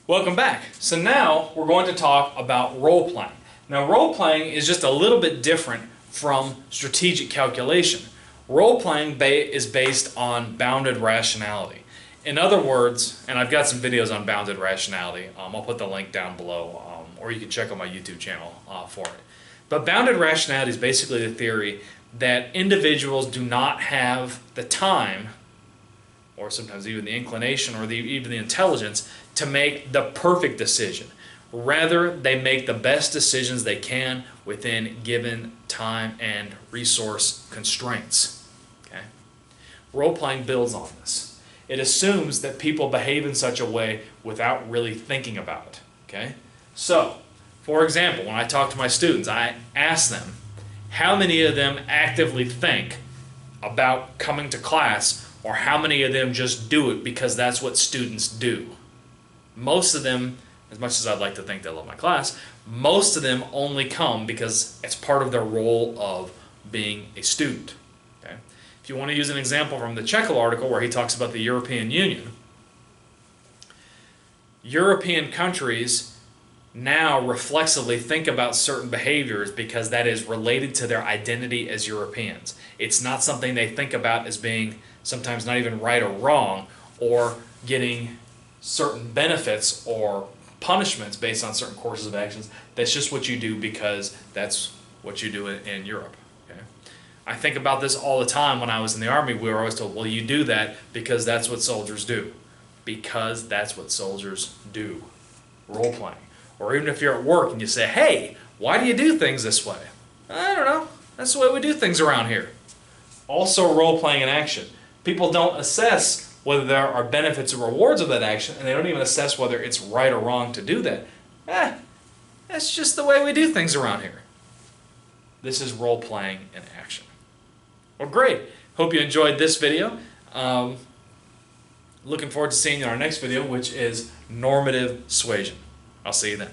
Welcome back. So now we're going to talk about role-playing. Now role-playing is just a little bit different from strategic calculation. Role-playing is based on bounded rationality. In other words, and I've got some videos on bounded rationality, I'll put the link down below, or you can check on my YouTube channel for it. But bounded rationality is basically the theory that individuals do not have the time, or sometimes even the inclination or even the intelligence, to make the perfect decision. Rather, they make the best decisions they can within given time and resource constraints. Okay? Role-playing builds on this. It assumes that people behave in such a way without really thinking about it. Okay? So, for example, when I talk to my students, I ask them how many of them actively think about coming to class, or how many of them just do it because that's what students do. Most of them, as much as I'd like to think they love my class, most of them only come because it's part of their role of being a student. Okay? If you want to use an example from the Checkle article where he talks about the European Union, European countries now reflexively think about certain behaviors because that is related to their identity as Europeans. It's not something they think about as being sometimes not even right or wrong, or getting certain benefits or punishments based on certain courses of actions. That's just what you do because that's what you do in Europe. Okay? I think about this all the time. When I was in the Army, we were always told, well, you do that because that's what soldiers do. Because that's what soldiers do. Role-playing. Or even if you're at work and you say, hey, why do you do things this way? I don't know. That's the way we do things around here. Also role-playing in action. People don't assess whether there are benefits or rewards of that action, and they don't even assess whether it's right or wrong to do that. That's just the way we do things around here. This is role-playing in action. Well, great. Hope you enjoyed this video. Looking forward to seeing you in our next video, which is normative suasion. I'll see you then.